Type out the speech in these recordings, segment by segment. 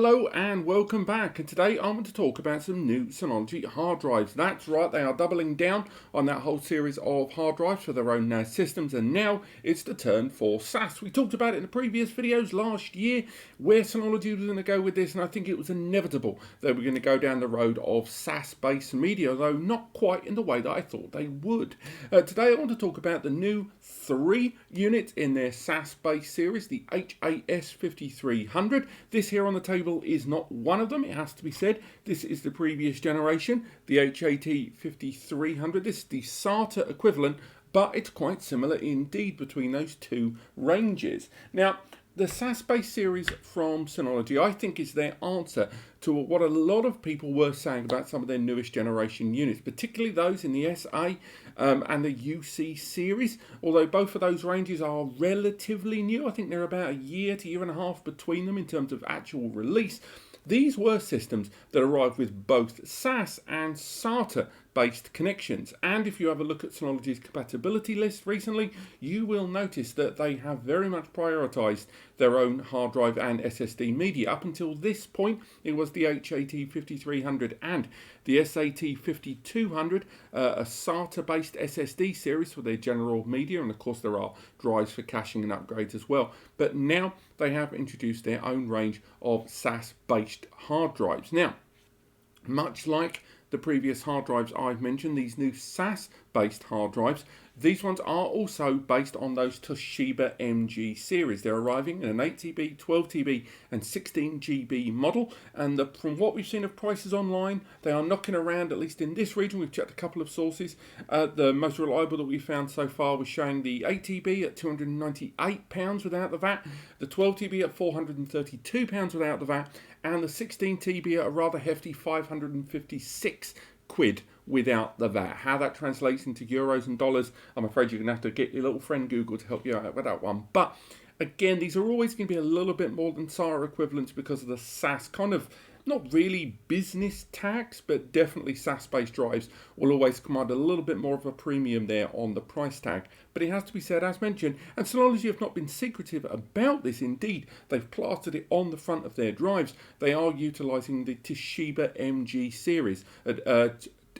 Hello and welcome back, and today I want to talk about some new Synology hard drives. That's right, they are doubling down on that whole series of hard drives for their own NAS systems, and now it's the turn for SAS. We talked about it in the previous videos last year where Synology was going to go with this, and I think it was inevitable they were going to go down the road of SAS-based media, though not quite in the way that I thought they would. Today I want to talk about the new 3 units in their SAS-based series, the HAS5300. This here on the table is not one of them, it has to be said. This is the previous generation, the HAS5300. This is the SATA equivalent, but it's quite similar indeed between those two ranges. Now, the SAS-based series from Synology, I think, is their answer to what a lot of people were saying about some of their newest generation units, particularly those in the SA and the UC series. Although both of those ranges are relatively new, I think they're about a year to year and a half between them in terms of actual release. These were systems that arrived with both SAS and SATA based connections, and if you have a look at Synology's compatibility list recently, you will notice that they have very much prioritized their own hard drive and SSD media. Up until this point, it was the HAT5300 and the SAT5200, a SATA based SSD series for their general media, and of course there are drives for caching and upgrades as well. But now they have introduced their own range of SAS based hard drives. Now, much like the previous hard drives I've mentioned, these new SAS-based hard drives, these ones are also based on those Toshiba MG series. They're arriving in an 8TB, 12TB and 16GB model, and from what we've seen of prices online, they are knocking around, at least in this region. We've checked a couple of sources. The most reliable that we found so far was showing the 8TB at £298 without the VAT, the 12TB at £432 without the VAT, and the 16TB at a rather hefty £556 without the VAT. How that translates into euros and dollars, I'm afraid you're going to have to get your little friend Google to help you out with that one. But again, these are always going to be a little bit more than SATA equivalents because of the SAS kind of, not really business tax, but definitely SAS-based drives will always command a little bit more of a premium there on the price tag. But it has to be said, as mentioned, and Synology have not been secretive about this. Indeed, they've plastered it on the front of their drives. They are utilising the Toshiba MG series at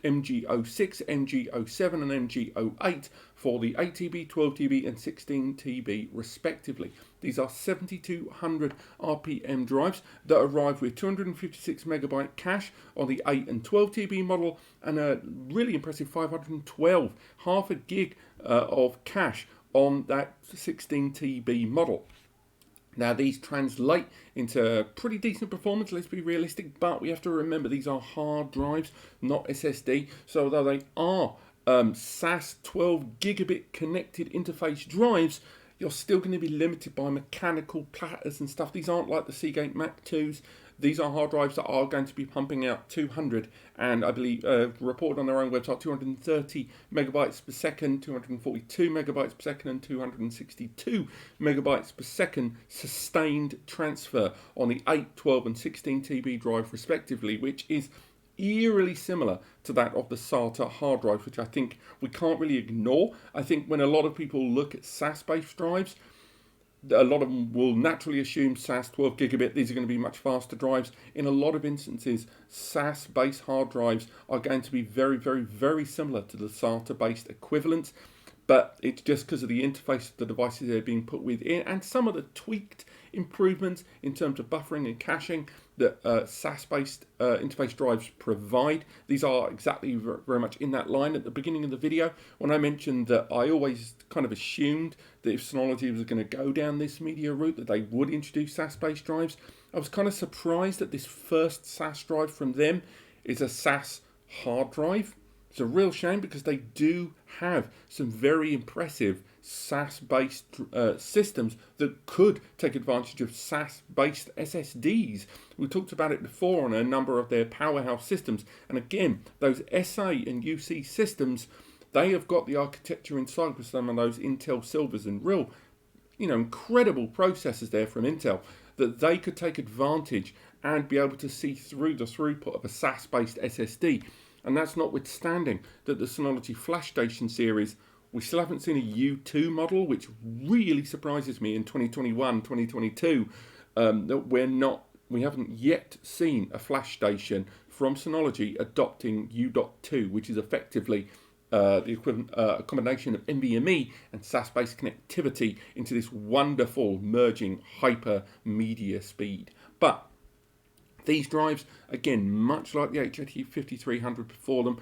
MG06, MG07 and MG08 for the 8TB, 12TB and 16TB respectively. These are 7200 RPM drives that arrive with 256MB cache on the 8 and 12TB model and a really impressive 512, half a gig of cache on that 16TB model. Now, these translate into pretty decent performance, let's be realistic, but we have to remember these are hard drives, not SSD. So although they are SAS 12 gigabit connected interface drives, you're still going to be limited by mechanical platters and stuff. These aren't like the Seagate Mac 2s. These are hard drives that are going to be pumping out 200 and I believe reported on their own website 230 megabytes per second, 242 megabytes per second and 262 megabytes per second sustained transfer on the 8, 12 and 16TB drive respectively, which is eerily similar to that of the SATA hard drive, which I think we can't really ignore. I think when a lot of people look at SAS-based drives, a lot of them will naturally assume SAS 12 gigabit. These are going to be much faster drives. In a lot of instances, SAS-based hard drives are going to be very, very, very similar to the SATA-based equivalents, but it's just because of the interface of the devices they're being put within and some of the tweaked improvements in terms of buffering and caching that SAS-based interface drives provide. These are exactly very much in that line. At the beginning of the video, when I mentioned that I always kind of assumed that if Synology was going to go down this media route, that they would introduce SAS-based drives, I was kind of surprised that this first SAS drive from them is a SAS hard drive. It's a real shame because they do have some very impressive SAS-based systems that could take advantage of SAS-based SSDs. We talked about it before on a number of their powerhouse systems. And again, those SA and UC systems, they have got the architecture inside with some of those Intel Silvers and real, incredible processors there from Intel that they could take advantage and be able to see through the throughput of a SAS-based SSD. And that's notwithstanding that the Synology FlashStation series, we still haven't seen a U2 model, which really surprises me in 2021, 2022, that we're not we haven't yet seen a flash station from Synology adopting U.2, which is effectively the equivalent, a combination of NVMe and SAS-based connectivity into this wonderful merging hyper-media speed. But these drives, again, much like the HAS5300 before them,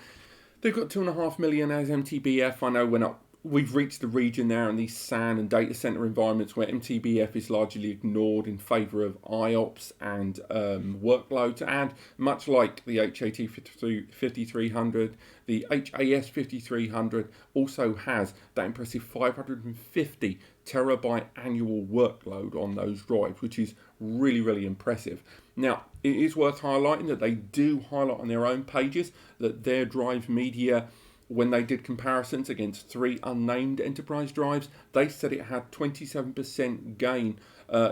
they've got 2.5 million as MTBF. I know we've reached the region now in these SAN and data center environments where MTBF is largely ignored in favor of IOPS and workloads. And much like the HAT5300, the HAS5300 also has that impressive 550 terabyte annual workload on those drives, which is really, really impressive. Now, it is worth highlighting that they do highlight on their own pages that their drive media, when they did comparisons against 3 unnamed enterprise drives, they said it had 27% gain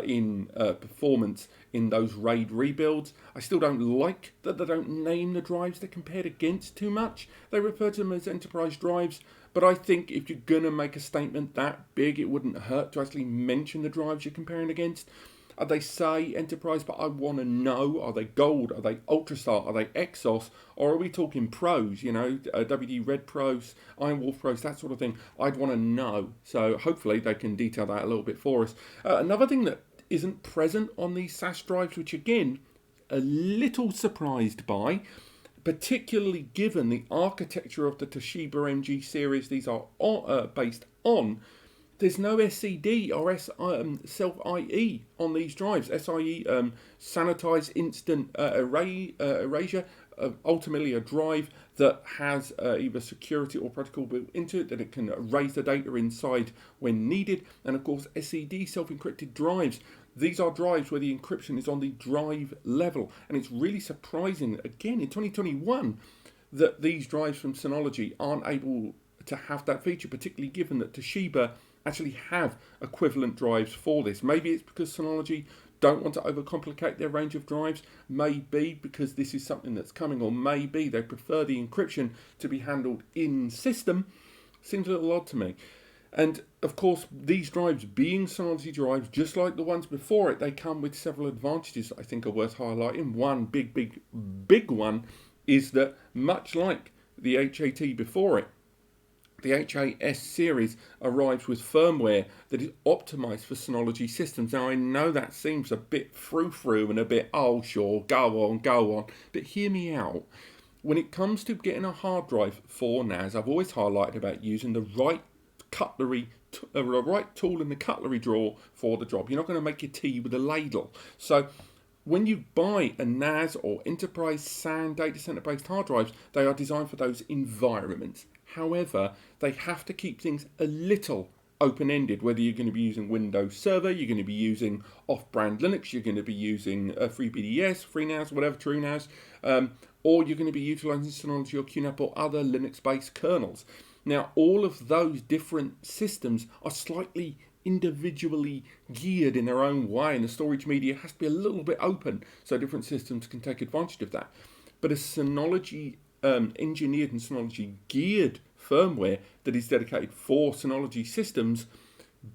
in performance in those RAID rebuilds. I still don't like that they don't name the drives they're compared against too much. They refer to them as enterprise drives, but I think if you're going to make a statement that big, it wouldn't hurt to actually mention the drives you're comparing against. They say enterprise, but I want to know, are they gold, are they ultrastar, are they Exos, or are we talking pros, you know, WD Red Pros, Iron Wolf Pros, that sort of thing. I'd want to know, so hopefully they can detail that a little bit for us. Another thing that isn't present on these SAS drives, which again, a little surprised by, particularly given the architecture of the Toshiba MG series these are based on, there's no SCD or self-IE on these drives. SIE, sanitized instant erasure, ultimately a drive that has either security or protocol built into it, that it can erase the data inside when needed. And of course, SCD, self-encrypted drives. These are drives where the encryption is on the drive level. And it's really surprising, again, in 2021, that these drives from Synology aren't able to have that feature, particularly given that Toshiba actually have equivalent drives for this. Maybe it's because Synology don't want to overcomplicate their range of drives, maybe because this is something that's coming, or maybe they prefer the encryption to be handled in system. Seems a little odd to me. And of course, these drives being Synology drives, just like the ones before it, they come with several advantages that I think are worth highlighting. One big one is that much like the HAT before it, the HAS series arrives with firmware that is optimized for Synology systems. Now, I know that seems a bit frou-frou and a bit, oh, sure, go on. But hear me out. When it comes to getting a hard drive for NAS, I've always highlighted about using the right cutlery, the right tool in the cutlery drawer for the job. You're not going to make your tea with a ladle. So when you buy a NAS or enterprise SAN data center based hard drives, they are designed for those environments. However, they have to keep things a little open-ended, whether you're going to be using Windows Server, you're going to be using off-brand Linux, you're going to be using FreeBDS, FreeNAS, whatever, TrueNAS, or you're going to be utilizing Synology or QNAP or other Linux-based kernels. Now, all of those different systems are slightly individually geared in their own way, and the storage media has to be a little bit open so different systems can take advantage of that. But a Synology engineered and Synology geared firmware that is dedicated for Synology systems,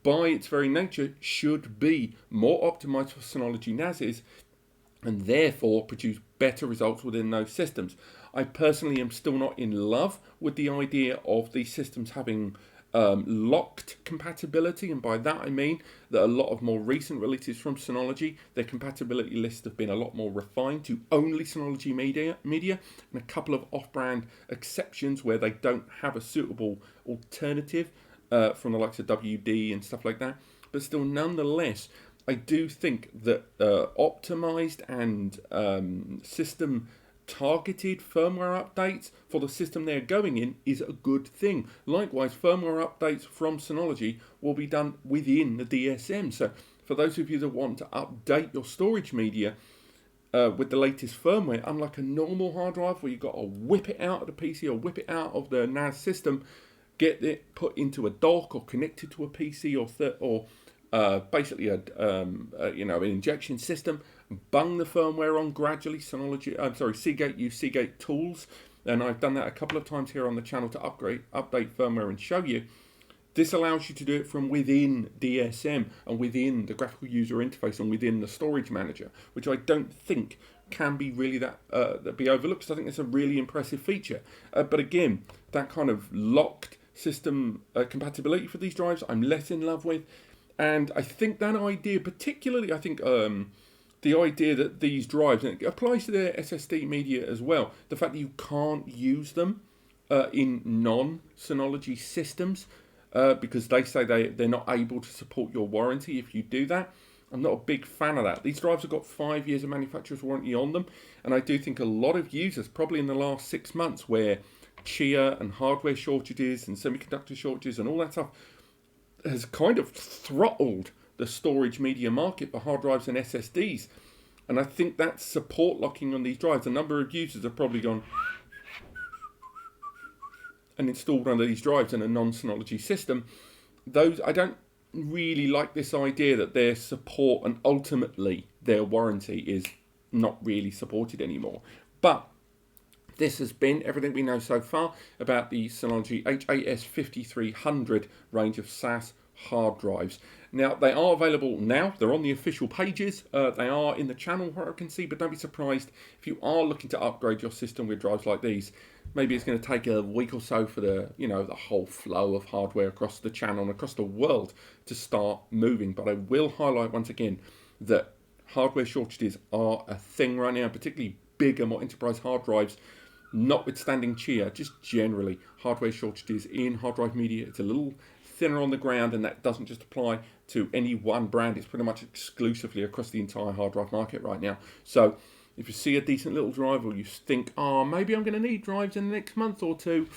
by its very nature, should be more optimized for Synology NASes and therefore produce better results within those systems. I personally am still not in love with the idea of these systems having locked compatibility, and by that I mean that a lot of more recent releases from Synology, their compatibility lists have been a lot more refined to only Synology media and a couple of off-brand exceptions where they don't have a suitable alternative from the likes of WD and stuff like that. But still, nonetheless, I do think that optimized and system targeted firmware updates for the system they're going in is a good thing. Likewise, firmware updates from Synology will be done within the DSM. So for those of you that want to update your storage media with the latest firmware, unlike a normal hard drive where you've got to whip it out of the PC or whip it out of the NAS system, get it put into a dock or connected to a PC or basically an injection system, bung the firmware on gradually. Seagate use Seagate tools, and I've done that a couple of times here on the channel to update firmware and show you. This allows you to do it from within DSM and within the graphical user interface and within the storage manager, which I don't think can be really that be overlooked. So I think it's a really impressive feature. But again, that kind of locked system compatibility for these drives, I'm less in love with. And I think that idea, particularly, I think the idea that these drives, and it applies to their SSD media as well, the fact that you can't use them in non-Synology systems, because they say they're not able to support your warranty if you do that. I'm not a big fan of that. These drives have got 5 years of manufacturer's warranty on them, and I do think a lot of users, probably in the last 6 months, where Chia and hardware shortages and semiconductor shortages and all that stuff has kind of throttled the storage media market for hard drives and SSDs. And I think that support locking on these drives, a number of users have probably gone and installed one of these drives in a non-Synology system. Those, I don't really like this idea that their support and ultimately their warranty is not really supported anymore. But this has been everything we know so far about the Synology HAS5300 range of SAS hard drives. Now, they are available now. They're on the official pages. They are in the channel where I can see, but don't be surprised if you are looking to upgrade your system with drives like these. Maybe it's going to take a week or so for the whole flow of hardware across the channel and across the world to start moving. But I will highlight once again that hardware shortages are a thing right now, particularly bigger, more enterprise hard drives. Notwithstanding Chia, just generally hardware shortages in hard drive media. It's a little thinner on the ground, and that doesn't just apply to any one brand. It's pretty much exclusively across the entire hard drive market right now. So if you see a decent little drive, or you think, oh, maybe I'm going to need drives in the next month or two,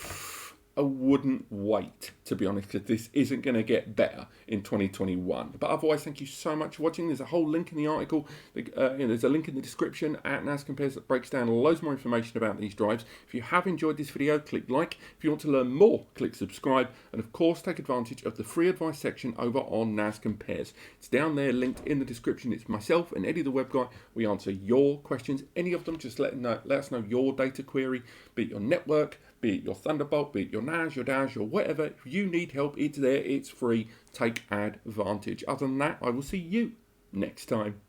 I wouldn't wait, to be honest, because this isn't going to get better in 2021. But otherwise, thank you so much for watching. There's a whole link in the article. There's a link in the description at NAS Compares that breaks down loads more information about these drives. If you have enjoyed this video, click like. If you want to learn more, click subscribe. And of course, take advantage of the free advice section over on NAS Compares. It's down there, linked in the description. It's myself and Eddie, the web guy. We answer your questions, any of them. Just let us know your data query, be it your network, be it your Thunderbolt, be it your NAS, your DAS, your whatever. If you need help, it's there, it's free. Take advantage. Other than that, I will see you next time.